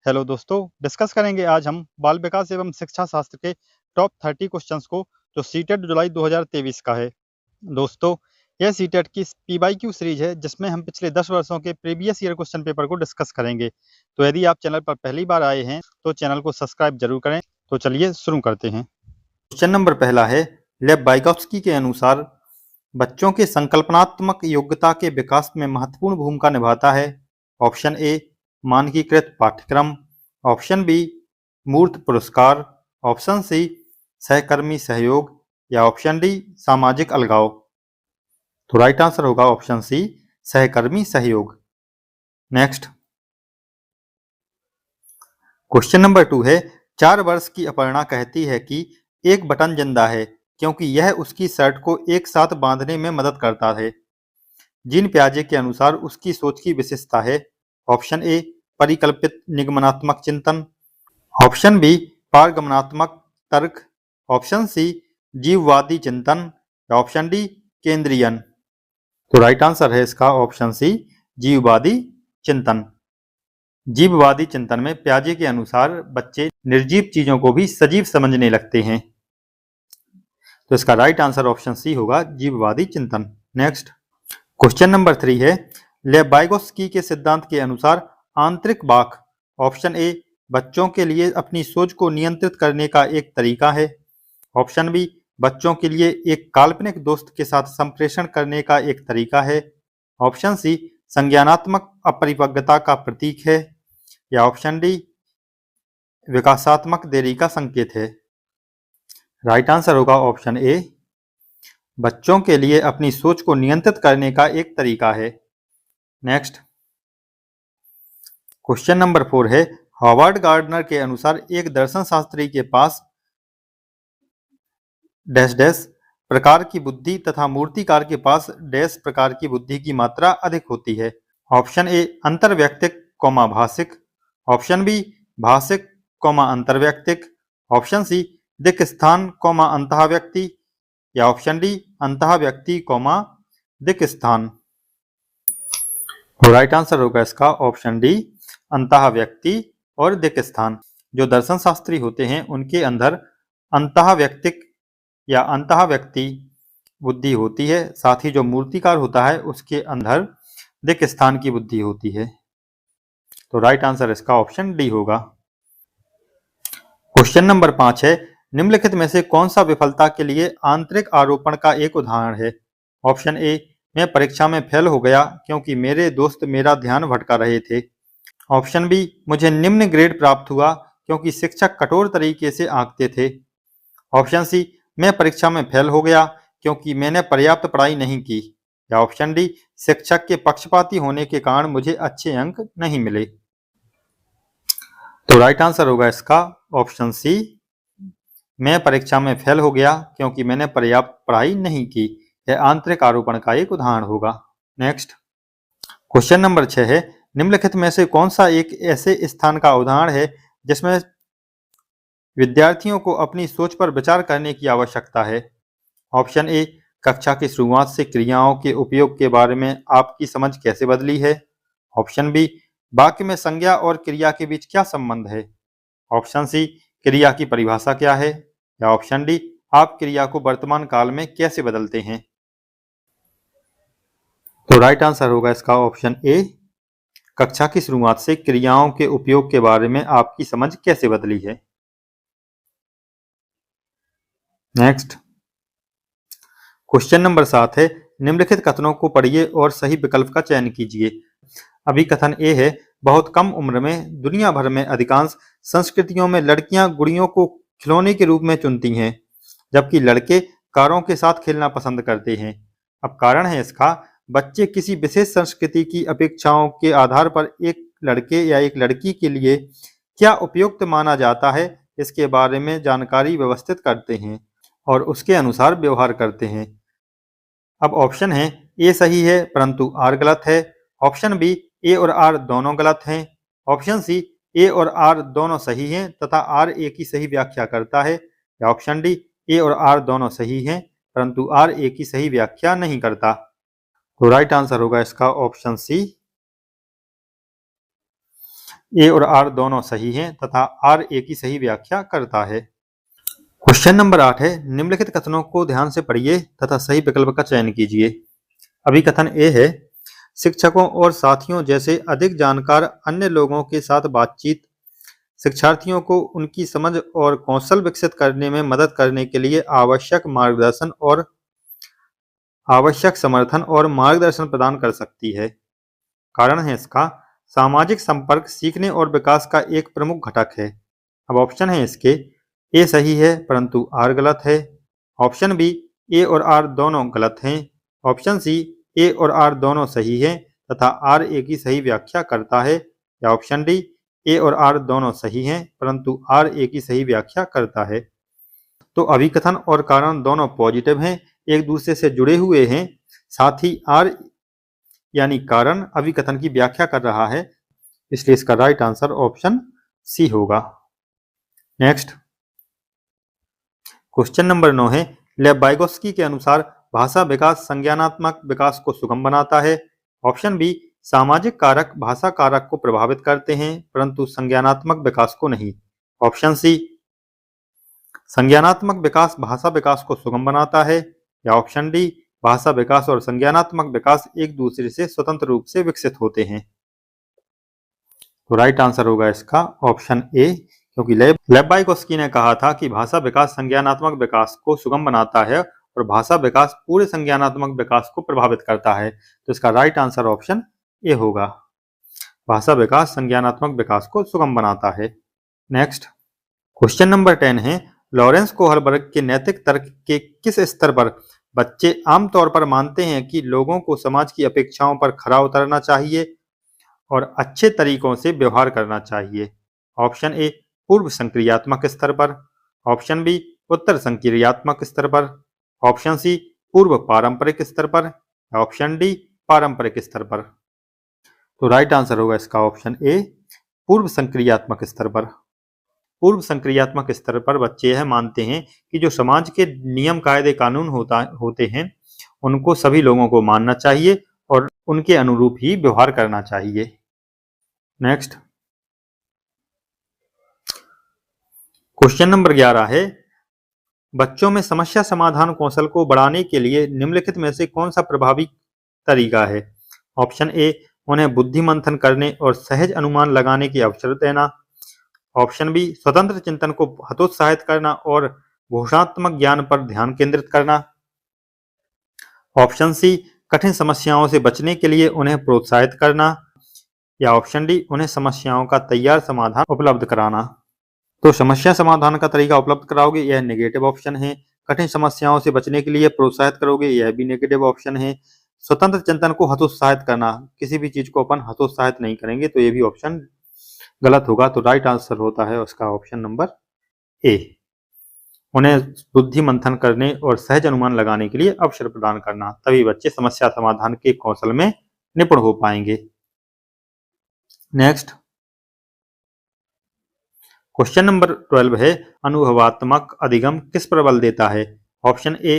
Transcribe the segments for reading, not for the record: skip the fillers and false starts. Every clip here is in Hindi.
हेलो दोस्तों, डिस्कस करेंगे आज हम बाल विकास एवं शिक्षा शास्त्र के टॉप 30 क्वेश्चंस को जो सीटेट जुलाई 2023 का है। दोस्तों, यह सीटेट की पीवाईक्यू सीरीज है जिसमें हम पिछले 10 वर्षों के प्रीवियस ईयर क्वेश्चन पेपर को डिस्कस करेंगे। तो यदि आप चैनल पर पहली बार आए हैं तो चैनल को सब्सक्राइब जरूर करें। तो चलिए शुरू करते हैं। क्वेश्चन नंबर पहला है, लेव वाइगोत्स्की के अनुसार बच्चों के संकल्पनात्मक योग्यता के विकास में महत्वपूर्ण भूमिका निभाता है। ऑप्शन ए मानकीकृत पाठ्यक्रम, ऑप्शन बी मूर्त पुरस्कार, ऑप्शन सी सहकर्मी सहयोग या ऑप्शन डी सामाजिक अलगाव। तो राइट आंसर होगा ऑप्शन सी सहकर्मी सहयोग। नेक्स्ट क्वेश्चन नंबर 2 है, 4 वर्ष की अपर्णा कहती है कि एक बटन जिंदा है क्योंकि यह उसकी शर्ट को एक साथ बांधने में मदद करता है। जीन पियाजे के अनुसार उसकी सोच की विशेषता है। ऑप्शन ए परिकल्पित निगमनात्मक चिंतन, ऑप्शन बी पारगमनात्मक तर्क, ऑप्शन सी जीववादी चिंतन या ऑप्शन डी केंद्रीयन। तो राइट आंसर है इसका ऑप्शन सी जीववादी चिंतन। जीववादी चिंतन में पियाजे के अनुसार बच्चे निर्जीव चीजों को भी सजीव समझने लगते हैं। तो इसका राइट आंसर ऑप्शन सी होगा जीववादी चिंतन। नेक्स्ट क्वेश्चन नंबर 3 है, लेव वाइगोत्स्की के सिद्धांत के अनुसार आंतरिक वाक ऑप्शन ए बच्चों के लिए अपनी सोच को नियंत्रित करने का एक तरीका है, ऑप्शन बी बच्चों के लिए एक काल्पनिक दोस्त के साथ संप्रेषण करने का एक तरीका है, ऑप्शन सी संज्ञानात्मक अपरिपक्वता का प्रतीक है या ऑप्शन डी विकासात्मक देरी का संकेत है। राइट आंसर होगा ऑप्शन ए बच्चों के लिए अपनी सोच को नियंत्रित करने का एक तरीका है। नेक्स्ट क्वेश्चन नंबर 4 है, हॉवर्ड गार्डनर के अनुसार एक दर्शन शास्त्री के पास डैश डैश प्रकार की बुद्धि तथा मूर्तिकार के पास डैश प्रकार की बुद्धि की मात्रा अधिक होती है। ऑप्शन ए अंतर्वैयक्तिक कौमा भाषिक, ऑप्शन बी भाषिक कौमा अंतर्वैयक्तिक, ऑप्शन सी दिक् स्थान कौमा अंतः व्यक्ति या ऑप्शन डी अंतः व्यक्ति कौमा दिक् स्थान। राइट आंसर होगा इसका ऑप्शन डी अंतः व्यक्ति और दिक् स्थान। जो दर्शन शास्त्री होते हैं उनके अंदर अंतः व्यक्तिक या अंतः व्यक्ति बुद्धि होती है, साथ ही जो मूर्तिकार होता है उसके अंदर दिक् स्थान की बुद्धि होती है। तो राइट आंसर इसका ऑप्शन डी होगा। क्वेश्चन नंबर 5 है, निम्नलिखित में से कौन सा विफलता के लिए आंतरिक आरोपण का एक उदाहरण है। ऑप्शन ए मैं परीक्षा में फेल हो गया क्योंकि मेरे दोस्त मेरा ध्यान भटका रहे थे, ऑप्शन बी मुझे निम्न ग्रेड प्राप्त हुआ क्योंकि शिक्षक कठोर तरीके से आंकते थे, ऑप्शन सी मैं परीक्षा में फेल हो गया क्योंकि मैंने पर्याप्त पढ़ाई नहीं की या ऑप्शन डी शिक्षक के पक्षपाती होने के कारण मुझे अच्छे अंक नहीं मिले। तो राइट आंसर होगा इसका ऑप्शन सी मैं परीक्षा में फेल हो गया क्योंकि मैंने पर्याप्त पढ़ाई नहीं की। यह आंतरिक आरोपण का एक उदाहरण होगा। नेक्स्ट क्वेश्चन नंबर 6 है, निम्नलिखित में से कौन सा एक ऐसे स्थान का उदाहरण है जिसमें विद्यार्थियों को अपनी सोच पर विचार करने की आवश्यकता है। ऑप्शन ए कक्षा की शुरुआत से क्रियाओं के उपयोग के बारे में आपकी समझ कैसे बदली है, ऑप्शन बी वाक्य में संज्ञा और क्रिया के बीच क्या संबंध है, ऑप्शन सी क्रिया की परिभाषा क्या है या ऑप्शन डी आप क्रिया को वर्तमान काल में कैसे बदलते हैं। तो राइट आंसर होगा इसका ऑप्शन ए कक्षा की शुरुआत से क्रियाओं के उपयोग के बारे में आपकी समझ कैसे बदली है। नेक्स्ट क्वेश्चन नंबर 7 है, निम्नलिखित कथनों को पढ़िए और सही विकल्प का चयन कीजिए। अभी कथन ए है, बहुत कम उम्र में दुनिया भर में अधिकांश संस्कृतियों में लड़कियां गुड़ियों को खिलौने के रूप में चुनती हैं जबकि लड़के कारों के साथ खेलना पसंद करते हैं। अब कारण है इसका, बच्चे किसी विशेष संस्कृति की अपेक्षाओं के आधार पर एक लड़के या एक लड़की के लिए क्या उपयुक्त माना जाता है इसके बारे में जानकारी व्यवस्थित करते हैं और उसके अनुसार व्यवहार करते हैं। अब ऑप्शन है ए सही है परंतु आर गलत है, ऑप्शन बी ए और आर दोनों गलत हैं, ऑप्शन सी ए और आर दोनों सही हैं तथा आर ए की सही व्याख्या करता है या ऑप्शन डी ए और आर दोनों सही हैं परंतु आर ए की सही व्याख्या नहीं करता। तो राइट आंसर होगा इसका ऑप्शन सी ए और आर दोनों सही हैं तथा आर ए की सही व्याख्या करता है। क्वेश्चन नंबर 8 है, निम्नलिखित कथनों को ध्यान से पढ़िए तथा सही विकल्प का चयन कीजिए। अभिकथन ए है, शिक्षकों और साथियों जैसे अधिक जानकार अन्य लोगों के साथ बातचीत शिक्षार्थियों को उनकी समझ और कौशल विकसित करने में मदद करने के लिए आवश्यक समर्थन और मार्गदर्शन प्रदान कर सकती है। कारण है इसका, सामाजिक संपर्क सीखने और विकास का एक प्रमुख घटक है। अब ऑप्शन है इसके, ए सही है परंतु आर गलत है। ऑप्शन बी, ए और आर दोनों गलत हैं। ऑप्शन सी, ए और आर दोनों सही हैं तथा आर ए की सही व्याख्या करता है। या ऑप्शन डी, ए और आर दोनों सही हैं परंतु आर ए की सही व्याख्या करता है। तो अभिकथन और कारण दोनों पॉजिटिव हैं, एक दूसरे से जुड़े हुए हैं। साथ ही आर यानी कारण अभिकथन की व्याख्या कर रहा है, इसलिए इसका राइट आंसर ऑप्शन सी होगा। नेक्स्ट क्वेश्चन नंबर 9 है, लेव वाइगोत्स्की के अनुसार भाषा विकास संज्ञानात्मक विकास को सुगम बनाता है। ऑप्शन बी, सामाजिक कारक भाषा कारक को प्रभावित करते हैं परंतु संज्ञानात्मक विकास को नहीं। ऑप्शन सी, संज्ञानात्मक विकास भाषा विकास को सुगम बनाता है। या ऑप्शन डी, भाषा विकास और संज्ञानात्मक विकास एक दूसरे से स्वतंत्र रूप से विकसित होते हैं। तो राइट आंसर होगा इसका ऑप्शन ए, क्योंकि लेव वाइगोत्स्की ने कहा था कि भाषा विकास संज्ञानात्मक विकास को सुगम बनाता है और भाषा विकास पूरे संज्ञानात्मक विकास को प्रभावित करता है। तो इसका राइट आंसर ऑप्शन ए होगा, भाषा विकास संज्ञानात्मक विकास को सुगम बनाता है। नेक्स्ट क्वेश्चन नंबर 10 है, लॉरेंस कोहलबर्ग के नैतिक तर्क के किस स्तर पर बच्चे आमतौर पर मानते हैं कि लोगों को समाज की अपेक्षाओं पर खरा उतरना चाहिए और अच्छे तरीकों से व्यवहार करना चाहिए। ऑप्शन ए, पूर्व संक्रियात्मक स्तर पर। ऑप्शन बी, उत्तर संक्रियात्मक स्तर पर। ऑप्शन सी, पूर्व पारंपरिक स्तर पर। ऑप्शन डी, पारंपरिक स्तर पर। तो राइट आंसर होगा इसका ऑप्शन ए, पूर्व संक्रियात्मक स्तर पर। पूर्व संक्रियात्मक स्तर पर बच्चे यह मानते हैं कि जो समाज के नियम कायदे कानून होते हैं उनको सभी लोगों को मानना चाहिए और उनके अनुरूप ही व्यवहार करना चाहिए। नेक्स्ट क्वेश्चन नंबर 11 है, बच्चों में समस्या समाधान कौशल को बढ़ाने के लिए निम्नलिखित में से कौन सा प्रभावी तरीका है। ऑप्शन ए, उन्हें बुद्धि मंथन करने और सहज अनुमान लगाने की अवसर देना। ऑप्शन बी, स्वतंत्र चिंतन को हतोत्साहित करना और घोषणात्मक ज्ञान पर ध्यान केंद्रित करना। ऑप्शन सी, कठिन समस्याओं से बचने के लिए उन्हें प्रोत्साहित करना। या ऑप्शन डी, उन्हें समस्याओं का तैयार समाधान उपलब्ध कराना। तो समस्या समाधान का तरीका उपलब्ध कराओगे, यह नेगेटिव ऑप्शन है। कठिन समस्याओं से बचने के लिए प्रोत्साहित करोगे, यह भी नेगेटिव ऑप्शन है। स्वतंत्र चिंतन को हतोत्साहित करना, किसी भी चीज को अपन हतोत्साहित नहीं करेंगे, तो ये भी ऑप्शन गलत होगा। तो राइट आंसर होता है उसका ऑप्शन नंबर ए, उन्हें बुद्धि मंथन करने और सहज अनुमान लगाने के लिए अवसर प्रदान करना, तभी बच्चे समस्या समाधान के कौशल में निपुण हो पाएंगे। नेक्स्ट क्वेश्चन नंबर 12 है, अनुभवात्मक अधिगम किस पर बल देता है। ऑप्शन ए,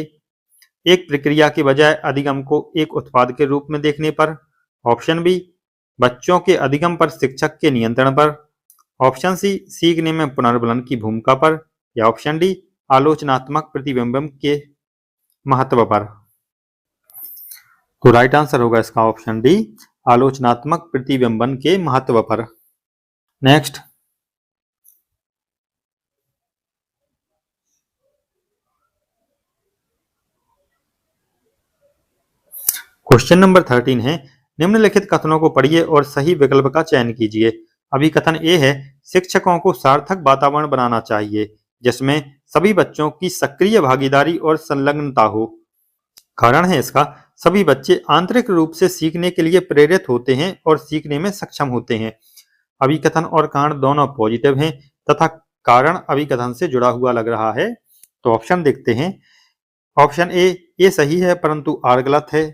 एक प्रक्रिया के बजाय अधिगम को एक उत्पाद के रूप में देखने पर। ऑप्शन बी, बच्चों के अधिगम पर शिक्षक के नियंत्रण पर। ऑप्शन सी, सीखने में पुनर्बलन की भूमिका पर। या ऑप्शन डी, आलोचनात्मक प्रतिबिंब के महत्व पर। तो राइट आंसर होगा इसका ऑप्शन डी, आलोचनात्मक प्रतिबिंबन के महत्व पर। नेक्स्ट क्वेश्चन नंबर 13 है, निम्नलिखित कथनों को पढ़िए और सही विकल्प का चयन कीजिए। अभिकथन ए है, शिक्षकों को सार्थक वातावरण बनाना चाहिए जिसमें सभी बच्चों की सक्रिय भागीदारी और संलग्नता हो। कारण है इसका, सभी बच्चे आंतरिक रूप से सीखने के लिए प्रेरित होते हैं और सीखने में सक्षम होते हैं। अभिकथन और कारण दोनों पॉजिटिव हैं तथा कारण अभिकथन से जुड़ा हुआ लग रहा है। तो ऑप्शन देखते हैं। ऑप्शन ए सही है परंतु आर गलत है,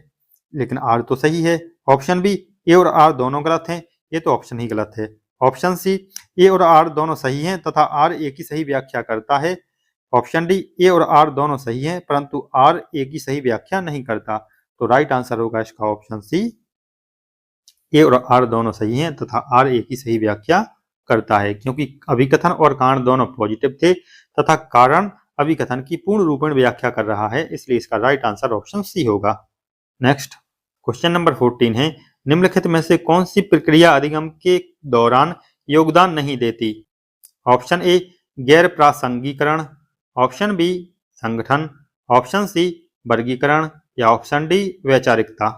लेकिन आर तो सही है। ऑप्शन बी, ए और आर दोनों गलत हैं, ये तो ऑप्शन ही गलत है। ऑप्शन सी, ए और आर दोनों सही हैं तथा आर ए की सही व्याख्या करता है। ऑप्शन डी, ए और आर दोनों सही हैं परंतु आर ए की सही व्याख्या नहीं करता। तो राइट आंसर होगा इसका ऑप्शन सी, ए और आर दोनों सही हैं तथा आर ए की सही व्याख्या करता है, क्योंकि अभिकथन और कारण दोनों पॉजिटिव थे तथा कारण अभिकथन की पूर्ण रूपेण व्याख्या कर रहा है, इसलिए इसका राइट आंसर ऑप्शन सी होगा। नेक्स्ट क्वेश्चन नंबर 14 है, निम्नलिखित में से कौन सी प्रक्रिया अधिगम के दौरान योगदान नहीं देती? ऑप्शन ए गैर प्रासंगिकरण, ऑप्शन बी संगठन, ऑप्शन सी वर्गीकरण या ऑप्शन डी वैचारिकता।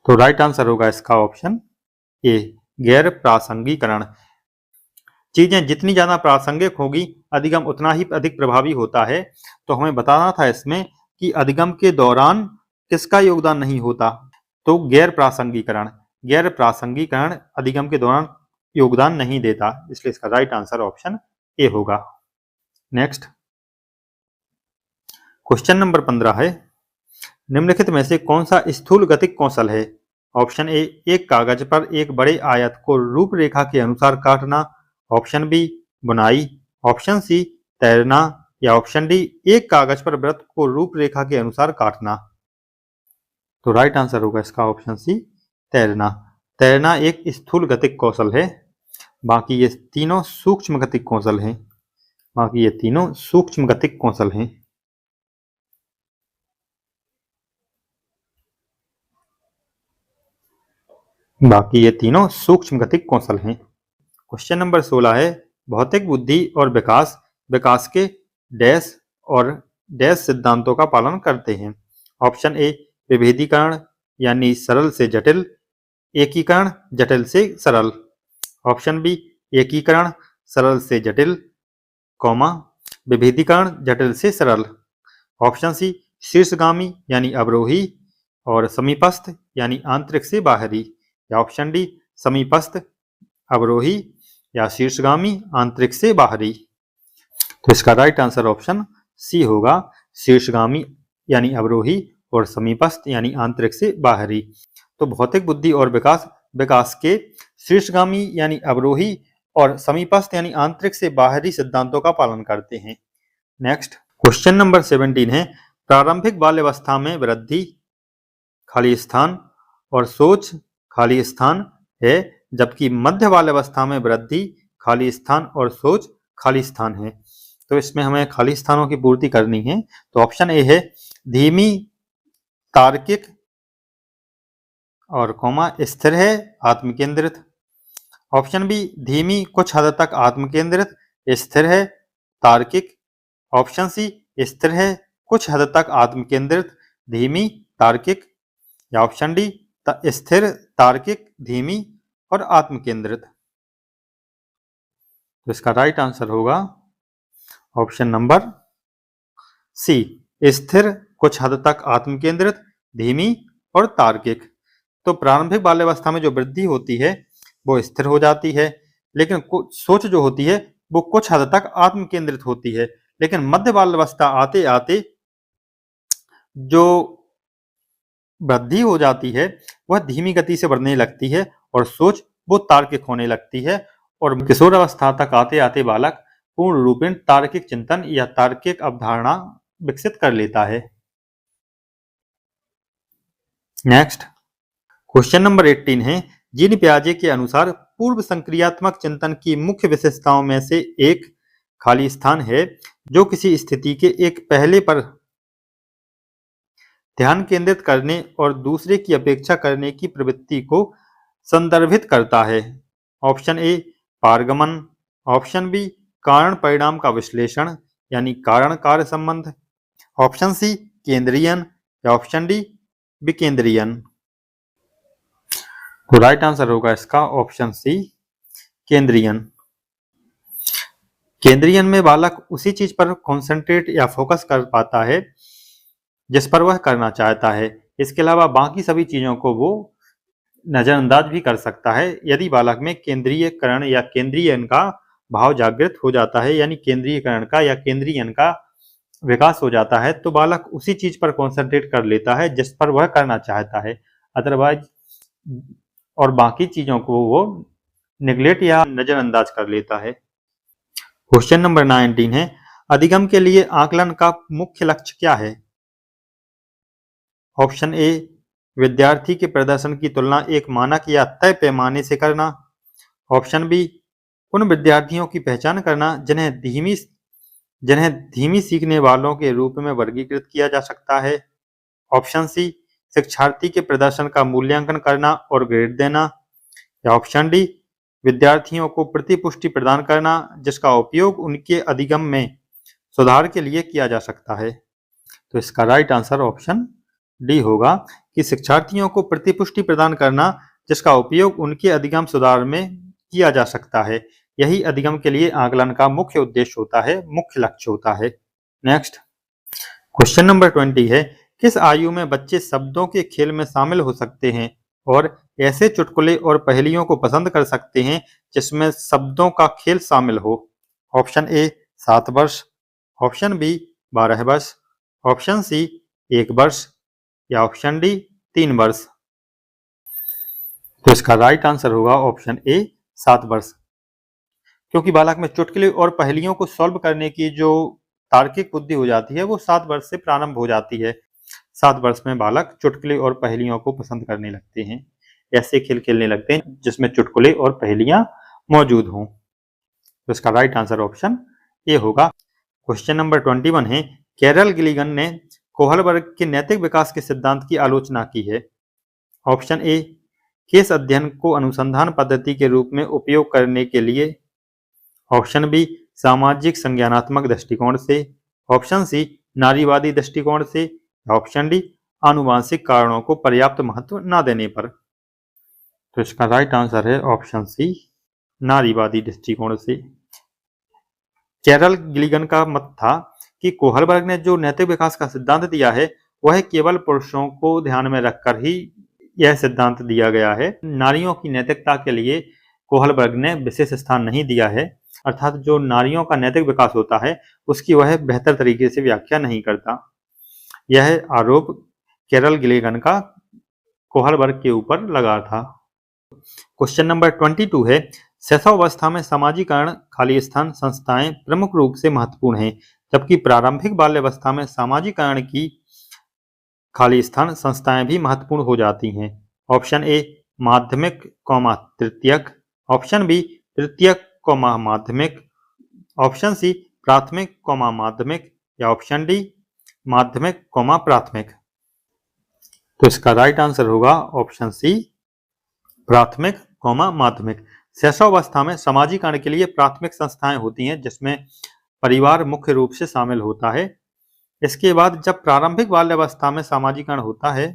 तो राइट आंसर होगा इसका ऑप्शन ए गैर प्रासंगिकरण। चीजें जितनी ज्यादा प्रासंगिक होगी अधिगम उतना ही अधिक प्रभावी होता है। तो हमें बताना था इसमें कि अधिगम के दौरान किसका योगदान नहीं होता, तो गैर प्रासंगिकरण। गैर प्रासंगिकरण अधिगम के दौरान योगदान नहीं देता, इसलिए इसका राइट आंसर ऑप्शन ए होगा। नेक्स्ट क्वेश्चन नंबर 15 है, निम्नलिखित में से कौन सा स्थूल गतिक कौशल है? ऑप्शन ए एक कागज पर एक बड़े आयत को रूपरेखा के अनुसार काटना, ऑप्शन बी बुनाई, ऑप्शन सी तैरना या ऑप्शन डी एक कागज पर वृत्त को रूपरेखा के अनुसार काटना। तो राइट आंसर होगा इसका ऑप्शन सी तैरना। तैरना एक स्थूल गतिक कौशल है, बाकी ये तीनों सूक्ष्म गतिक कौशल हैं। बाकी ये तीनों सूक्ष्म गतिक कौशल हैं। बाकी ये तीनों सूक्ष्म गतिक कौशल हैं। क्वेश्चन नंबर 16 है, भौतिक बुद्धि और विकास विकास के डैश और डैश सिद्धांतों का पालन करते हैं। ऑप्शन ए विभेदीकरण यानी सरल से जटिल, एकीकरण जटिल से सरल, ऑप्शन बी एकीकरण सरल से जटिल, कॉमा विभेदीकरण जटिल से सरल, ऑप्शन सी शीर्षगामी यानी अवरोही और समीपस्थ यानी आंतरिक से बाहरी, या ऑप्शन डी समीपस्थ अवरोही या शीर्षगामी आंतरिक से बाहरी। तो इसका राइट आंसर ऑप्शन सी होगा, शीर्षगामी यानी अवरोही और समीपस्थ यानी आंतरिक से बाहरी। तो भौतिक बुद्धि और विकास विकास के शीर्षगामी यानी अवरोही और समीपस्थ यानी आंतरिक से बाहरी सिद्धांतों का पालन करते हैं। नेक्स्ट क्वेश्चन नंबर 17 है, प्रारंभिक बाल्यावस्था में वृद्धि खाली स्थान और सोच खाली स्थान है, जबकि मध्य बाल्यावस्था में वृद्धि खाली स्थान और सोच खाली स्थान है। तो इसमें हमें खाली स्थानों की पूर्ति करनी है। तो ऑप्शन ए है धीमी तार्किक और कॉमा स्थिर है आत्मकेंद्रित, ऑप्शन बी धीमी कुछ हद तक आत्मकेंद्रित स्थिर है तार्किक, ऑप्शन सी स्थिर है कुछ हद तक आत्मकेंद्रित धीमी तार्किक, या ऑप्शन डी स्थिर तार्किक धीमी और आत्मकेंद्रित। तो इसका राइट आंसर होगा ऑप्शन नंबर सी स्थिर कुछ हद तक आत्मकेंद्रित धीमी और तार्किक। तो प्रारंभिक बाल्यावस्था में जो वृद्धि होती है वो स्थिर हो जाती है, लेकिन सोच जो होती है वो कुछ हद तक आत्मकेंद्रित होती है, लेकिन मध्य बाल्यावस्था आते आते जो वृद्धि हो जाती है वह धीमी गति से बढ़ने लगती है और सोच वो तार्किक होने लगती है, और किशोर अवस्था तक आते आते बालक पूर्ण रूपेण तार्किक चिंतन या तार्किक अवधारणा विकसित कर लेता है। नेक्स्ट क्वेश्चन नंबर 18 है, जीन पियाजे के अनुसार पूर्व संक्रियात्मक चिंतन की मुख्य विशेषताओं में से एक खाली स्थान है जो किसी स्थिति के एक पहले पर ध्यान केंद्रित करने और दूसरे की अपेक्षा करने की प्रवृत्ति को संदर्भित करता है। ऑप्शन ए पारगमन, ऑप्शन बी कारण परिणाम का विश्लेषण यानी कारण कार्य संबंध, ऑप्शन सी केंद्रीयन या ऑप्शन डी विकेंद्रीयन। तो राइट आंसर होगा इसका ऑप्शन सी केंद्रीयन। केंद्रीयन में बालक उसी चीज पर कॉन्सेंट्रेट या फोकस कर पाता है जिस पर वह करना चाहता है, इसके अलावा बाकी सभी चीजों को वो नजरअंदाज भी कर सकता है। यदि बालक में केंद्रीयकरण या केंद्रीयन का भाव जागृत हो जाता है यानी केंद्रीयकरण का या केंद्रीयन का विकास हो जाता है, तो बालक उसी चीज पर कॉन्सेंट्रेट कर लेता है जिस पर वह करना चाहता है, अदरवाइज और बाकी चीजों को वो निगलेक्ट या नजरअंदाज कर लेता है। क्वेश्चन नंबर 19 है, अधिगम के लिए आकलन का मुख्य लक्ष्य क्या है? ऑप्शन ए विद्यार्थी के प्रदर्शन की तुलना एक मानक या तय पैमाने से करना। ऑप्शन बी, उन विद्यार्थियों की पहचान करना जिन्हें धीमी सीखने वालों के रूप में वर्गीकृत किया जा सकता है। ऑप्शन सी, शिक्षार्थी के प्रदर्शन का मूल्यांकन करना और ग्रेड देना। या ऑप्शन डी, विद्यार्थियों को प्रतिपुष्टि प्रदान करना जिसका उपयोग उनके अधिगम में सुधार के लिए किया जा सकता है। तो इसका राइट आंसर ऑप्शन डी होगा कि शिक्षार्थियों को प्रतिपुष्टि प्रदान करना जिसका उपयोग उनके अधिगम सुधार में किया जा सकता है। यही अधिगम के लिए आकलन का मुख्य उद्देश्य होता है, मुख्य लक्ष्य होता है। नेक्स्ट क्वेश्चन नंबर 20 है, किस आयु में बच्चे शब्दों के खेल में शामिल हो सकते हैं और ऐसे चुटकुले और पहेलियों को पसंद कर सकते हैं जिसमें शब्दों का खेल शामिल हो। ऑप्शन ए 7 वर्ष, ऑप्शन बी 12 वर्ष, ऑप्शन सी 1 वर्ष या ऑप्शन डी 3 वर्ष। तो इसका राइट आंसर होगा ऑप्शन ए 7 वर्ष, क्योंकि बालक में चुटकुले और पहेलियों को सॉल्व करने की जो तार्किक बुद्धि हो जाती है वो 7 वर्ष से प्रारंभ हो जाती है। 7 वर्ष में बालक चुटकुले और पहेलियों को पसंद करने लगते हैं, ऐसे खेल खेलने लगते हैं जिसमें चुटकुले और पहेलियां मौजूद हों। तो इसका राइट आंसर ऑप्शन ए होगा। क्वेश्चन नंबर 21 है, कैरल गिलिगन ने कोहलबर्ग के नैतिक विकास के सिद्धांत की आलोचना की है। ऑप्शन ए, केस अध्ययन को अनुसंधान पद्धति के रूप में उपयोग करने के लिए। ऑप्शन बी, सामाजिक संज्ञानात्मक दृष्टिकोण से। ऑप्शन सी, नारीवादी दृष्टिकोण से। ऑप्शन डी, आनुवांशिक कारणों को पर्याप्त महत्व न देने पर। तो इसका राइट आंसर है ऑप्शन सी, नारीवादी दृष्टिकोण से। कैरल गिलिगन का मत था कि कोहलबर्ग ने जो नैतिक विकास का सिद्धांत दिया है वह केवल पुरुषों को ध्यान में रखकर ही यह सिद्धांत दिया गया है। नारियों की नैतिकता के लिए कोहलबर्ग ने विशेष स्थान नहीं दिया है, अर्थात जो नारियों का नैतिक विकास होता है उसकी वह बेहतर तरीके से व्याख्या नहीं करता। यह आरोप कैरल गिलिगन का कोहलबर्ग के ऊपर लगा था। क्वेश्चन नंबर 22 है, शैशवावस्था में सामाजिकरण खाली स्थान संस्थाएं प्रमुख रूप से महत्वपूर्ण हैं, जबकि प्रारंभिक बाल्यावस्था में सामाजिकरण की खाली स्थान संस्थाएं भी महत्वपूर्ण हो जाती हैं। ऑप्शन ए, माध्यमिक कौमा तृतीयक। ऑप्शन बी, तृतीयक कौमा माध्यमिक। ऑप्शन सी, प्राथमिक कौमा माध्यमिक या ऑप्शन डी, माध्यमिक कौमा प्राथमिक। तो इसका राइट आंसर होगा ऑप्शन सी, प्राथमिक कौमा माध्यमिक। शैशवावस्था में सामाजिकरण के लिए प्राथमिक संस्थाएं होती हैं जिसमें परिवार मुख्य रूप से शामिल होता है। इसके बाद जब प्रारंभिक बाल्यावस्था में सामाजिकरण होता है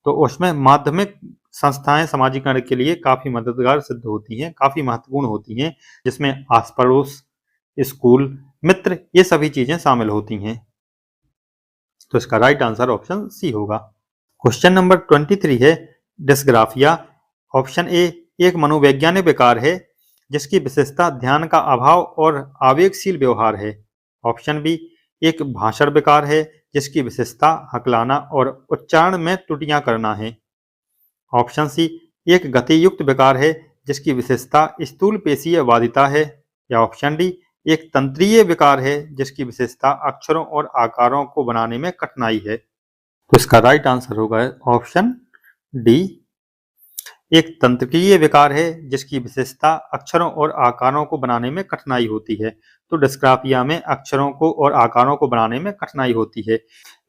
तो उसमें माध्यमिक संस्थाएं सामाजिकरण के लिए काफी मददगार सिद्ध होती हैं, काफी महत्वपूर्ण होती हैं, जिसमें आस पड़ोस, स्कूल, मित्र, ये सभी चीजें शामिल होती हैं। तो इसका राइट आंसर ऑप्शन सी होगा। क्वेश्चन नंबर 23 है, डिस्ग्राफिया। ऑप्शन ए, एक मनोवैज्ञानिक विकार है जिसकी विशेषता ध्यान का अभाव और आवेगशील व्यवहार है। ऑप्शन बी, एक भाषण विकार है जिसकी विशेषता हकलाना और उच्चारण में त्रुटियां करना है। ऑप्शन सी, एक गतियुक्त विकार है जिसकी विशेषता स्थूल पेशीय बाधिता है। या ऑप्शन डी, एक तंत्रीय विकार है जिसकी विशेषता अक्षरों और आकारों को बनाने में कठिनाई है। तो इसका राइट आंसर होगा ऑप्शन डी, एक तंत्रीय विकार है जिसकी विशेषता अक्षरों और आकारों को बनाने में कठिनाई होती है। तो डिस्ग्राफिया में अक्षरों को और आकारों को बनाने में कठिनाई होती है।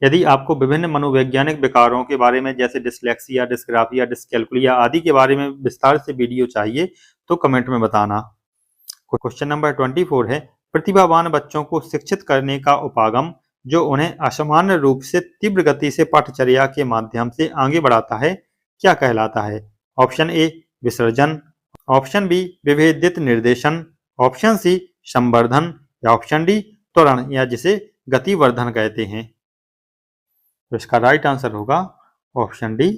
यदि आपको विभिन्न मनोवैज्ञानिक विकारों के बारे में जैसे डिस्लेक्सिया, डिस्ग्राफिया, डिस्कैल्कुलिया आदि के बारे में विस्तार से वीडियो चाहिए तो कमेंट में बताना। क्वेश्चन नंबर 24 है, प्रतिभावान बच्चों को शिक्षित करने का उपागम जो उन्हें असामान्य रूप से तीव्र गति से पाठचर्या के माध्यम से आगे बढ़ाता है क्या कहलाता है। ऑप्शन ए, विसर्जन। ऑप्शन बी, विभेदित निर्देशन। ऑप्शन सी, संवर्धन या ऑप्शन डी, त्वरण या जिसे गतिवर्धन कहते हैं। तो इसका राइट आंसर होगा ऑप्शन डी,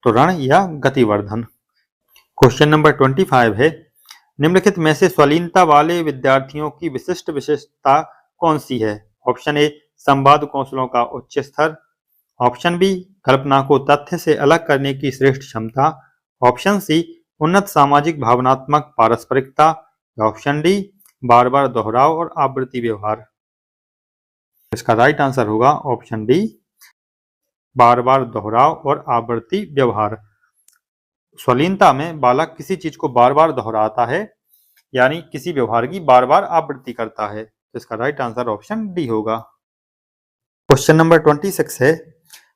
त्वरण या गतिवर्धन। क्वेश्चन नंबर 25 है, निम्नलिखित में से स्वलीनता वाले विद्यार्थियों की विशिष्ट विशेषता कौन सी है। ऑप्शन ए, संवाद कौशलों का उच्च स्तर। ऑप्शन बी, कल्पना को तथ्य से अलग करने की श्रेष्ठ क्षमता। ऑप्शन सी, उन्नत सामाजिक भावनात्मक पारस्परिकता। ऑप्शन डी, बार बार दोहराव और आवृत्ति व्यवहार। इसका राइट आंसर होगा ऑप्शन डी, बार बार दोहराव और आवर्ती व्यवहार। स्वलीनता में बालक किसी चीज को बार बार दोहराता है, यानी किसी व्यवहार की बार बार आवृत्ति करता है। तो इसका राइट आंसर ऑप्शन डी होगा। क्वेश्चन नंबर 26 है,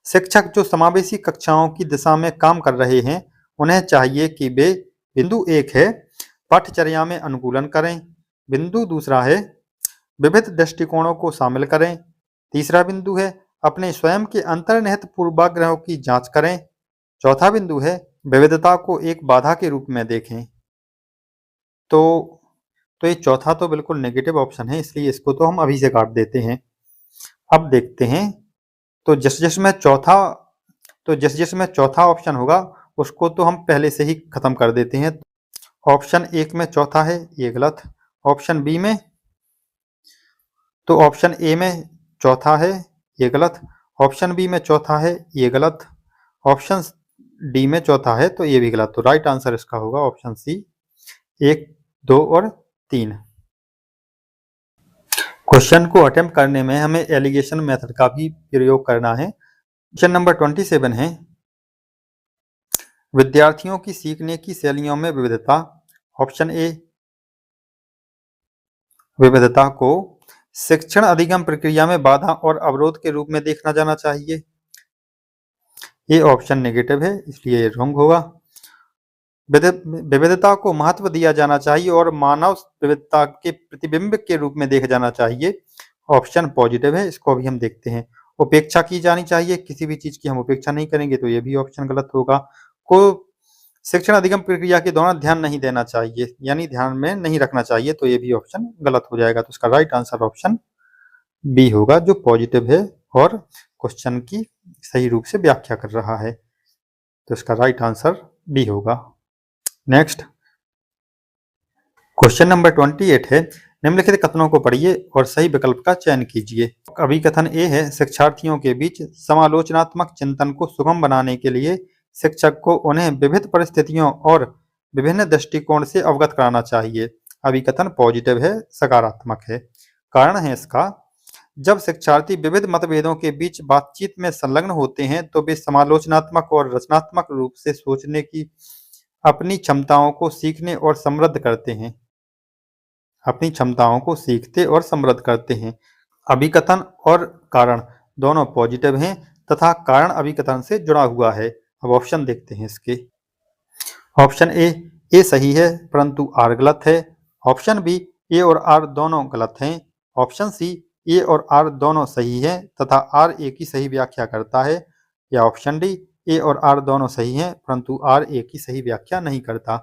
शिक्षक जो समावेशी कक्षाओं की दिशा में काम कर रहे हैं, उन्हें चाहिए कि वे बिंदु एक है पाठ्यचर्या में अनुकूलन करें, बिंदु दूसरा है विविध दृष्टिकोणों को शामिल करें, तीसरा बिंदु है अपने स्वयं के अंतर्निहित पूर्वाग्रहों की जांच करें, चौथा बिंदु है विविधता को एक बाधा के रूप में देखें। तो ये चौथा तो बिल्कुल नेगेटिव ऑप्शन है, इसलिए इसको तो हम अभी से काट देते हैं। अब देखते हैं, तो जिस जिसमें चौथा ऑप्शन होगा उसको तो हम पहले से ही खत्म कर देते हैं। ऑप्शन एक में चौथा है, ये गलत। ऑप्शन बी में, तो ऑप्शन ए में चौथा है, ये गलत। ऑप्शन बी में चौथा है, ये गलत। ऑप्शन डी में चौथा है, तो ये भी गलत। तो राइट आंसर इसका होगा ऑप्शन सी, 1, 2 और 3। क्वेश्चन को अटेम्प्ट करने में हमें एलिगेशन मेथड का भी प्रयोग करना है। क्वेश्चन नंबर 27 है, विद्यार्थियों की सीखने की शैलियों में विविधता। ऑप्शन ए, विविधता को शिक्षण अधिगम प्रक्रिया में बाधा और अवरोध के रूप में देखना जाना चाहिए। ये ऑप्शन नेगेटिव है, इसलिए ये रॉन्ग होगा। विविधता को महत्व दिया जाना चाहिए और मानव विविधता के प्रतिबिंब के रूप में देखा जाना चाहिए। ऑप्शन पॉजिटिव है, इसको भी हम देखते हैं। उपेक्षा की जानी चाहिए, किसी भी चीज की हम उपेक्षा नहीं करेंगे, तो ये भी ऑप्शन गलत होगा। को शिक्षण अधिगम प्रक्रिया के दौरान ध्यान नहीं देना चाहिए, यानी ध्यान में नहीं रखना चाहिए, तो ये भी ऑप्शन गलत हो जाएगा। तो इसका राइट आंसर ऑप्शन बी होगा, जो पॉजिटिव है और क्वेश्चन की सही रूप से व्याख्या कर रहा है। तो इसका राइट आंसर बी होगा। नेक्स्ट क्वेश्चन नंबर 28 है, निम्नलिखित कथनों को पढ़िए और सही विकल्प का चयन कीजिए। अभिकथन ए है, शिक्षार्थियों के बीच समालोचनात्मक चिंतन को सुगम बनाने के लिए शिक्षक को उन्हें विविध परिस्थितियों और विभिन्न दृष्टिकोण से अवगत कराना चाहिए। अभिकथन पॉजिटिव है, सकारात्मक है। कारण है इसका, जब शिक्षार्थी विविध मतभेदों के बीच बातचीत में संलग्न होते हैं तो वे समालोचनात्मक और रचनात्मक रूप से सोचने की अपनी क्षमताओं को सीखने और समृद्ध करते हैं। अपनी क्षमताओं को सीखते और समृद्ध करते हैं। अभिकथन और कारण दोनों पॉजिटिव हैं तथा कारण अभिकथन से जुड़ा हुआ है। अब ऑप्शन देखते हैं इसके। ऑप्शन ए सही है परंतु आर गलत है। ऑप्शन बी, ए और आर दोनों गलत हैं। ऑप्शन सी, ए और आर दोनों सही हैं तथा आर ए की सही व्याख्या करता है। या ऑप्शन डी, ए और आर दोनों सही हैं परंतु आर ए की सही व्याख्या नहीं करता।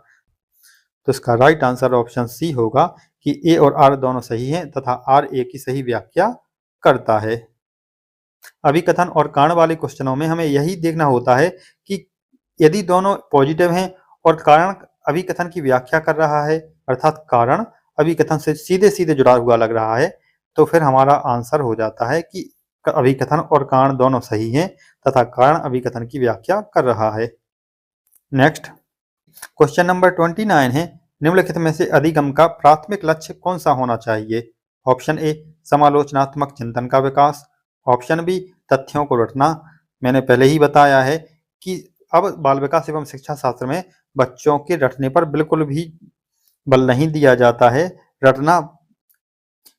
तो इसका राइट आंसर ऑप्शन सी होगा कि ए और आर दोनों सही हैं तथा आर ए की सही व्याख्या करता है। अभिकथन और कारण वाले क्वेश्चनों में हमें यही देखना होता है कि यदि दोनों पॉजिटिव हैं और कारण अभिकथन की व्याख्या कर रहा है, अर्थात कारण अभिकथन से सीधे सीधे जुड़ा हुआ लग रहा है, तो फिर हमारा आंसर हो जाता है कि अभिकथन और कारण दोनों सही हैं तथा कारण अभिकथन की व्याख्या कर रहा है। नेक्स्ट क्वेश्चन नंबर 29 है, निम्नलिखित में से अधिगम का प्राथमिक लक्ष्य कौन सा होना चाहिए। ऑप्शन ए, समालोचनात्मक चिंतन का विकास। ऑप्शन बी, तथ्यों को रटना। मैंने पहले ही बताया है कि अब बाल विकास एवं शिक्षा शास्त्र में बच्चों के रटने पर बिल्कुल भी बल नहीं दिया जाता है। रटना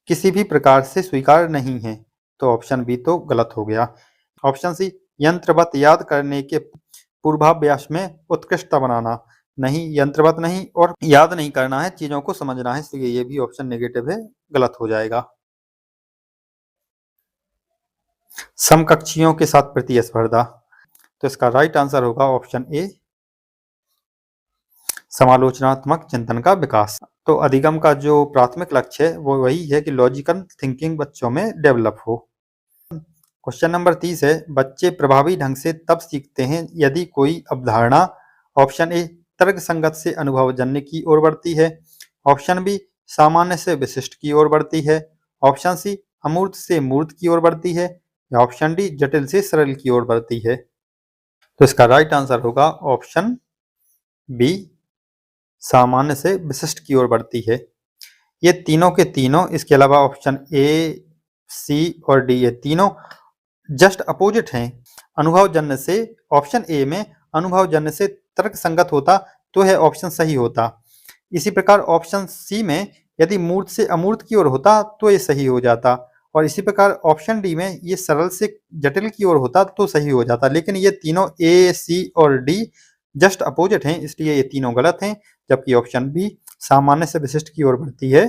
किसी भी प्रकार से स्वीकार नहीं है, तो ऑप्शन बी तो गलत हो गया। ऑप्शन सी, यंत्रवत याद करने के पूर्वाभ्यास में उत्कृष्टता बनाना। नहीं, यंत्रवत नहीं और याद नहीं करना है, चीजों को समझना है, इसलिए ये भी ऑप्शन नेगेटिव है, गलत हो जाएगा। समकक्षियों के साथ प्रतिस्पर्धा, तो इसका राइट आंसर होगा ऑप्शन ए, समालोचनात्मक चिंतन का विकास। तो अधिगम का जो प्राथमिक लक्ष्य है वो वही है कि लॉजिकल थिंकिंग बच्चों में डेवलप हो। क्वेश्चन नंबर 30 है, बच्चे प्रभावी ढंग से तब सीखते हैं यदि कोई अवधारणा ऑप्शन ए, तर्क संगत से अनुभवजन्य की ओर बढ़ती है। ऑप्शन बी, सामान्य से विशिष्ट की ओर बढ़ती है। ऑप्शन सी, अमूर्त से मूर्त की ओर बढ़ती है। या ऑप्शन डी, जटिल से सरल की ओर बढ़ती है। तो इसका राइट आंसर होगा ऑप्शन बी, सामान्य से विशिष्ट की ओर बढ़ती है। ये तीनों के तीनों, इसके अलावा ऑप्शन ए, सी और डी, ये तीनों जस्ट अपोजिट हैं। अनुभवजन्य से ऑप्शन ए में अनुभवजन्य से तर्क संगत होता तो यह ऑप्शन सही होता। इसी प्रकार ऑप्शन सी में यदि मूर्त से अमूर्त की ओर होता तो ये सही हो जाता, और इसी प्रकार ऑप्शन डी में ये सरल से जटिल की ओर होता तो सही हो जाता। लेकिन ये तीनों ए, सी और डी जस्ट अपोजिट हैं, इसलिए ये तीनों गलत हैं, जबकि ऑप्शन बी सामान्य से विशिष्ट की ओर बढ़ती है,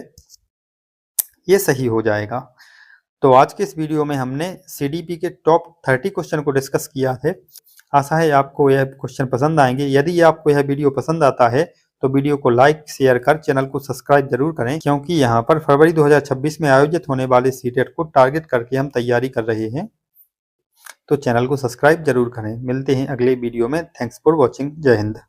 ये सही हो जाएगा। तो आज के इस वीडियो में हमने सीडीपी के टॉप 30 क्वेश्चन को डिस्कस किया है। आशा है आपको यह क्वेश्चन पसंद आएंगे। यदि आपको यह वीडियो पसंद आता है तो वीडियो को लाइक शेयर कर चैनल को सब्सक्राइब जरूर करें, क्योंकि यहाँ पर फरवरी 2026 में आयोजित होने वाले सीटेट को टारगेट करके हम तैयारी कर रहे हैं। तो चैनल को सब्सक्राइब जरूर करें। मिलते हैं अगले वीडियो में। Thanks for watching. जय हिंद।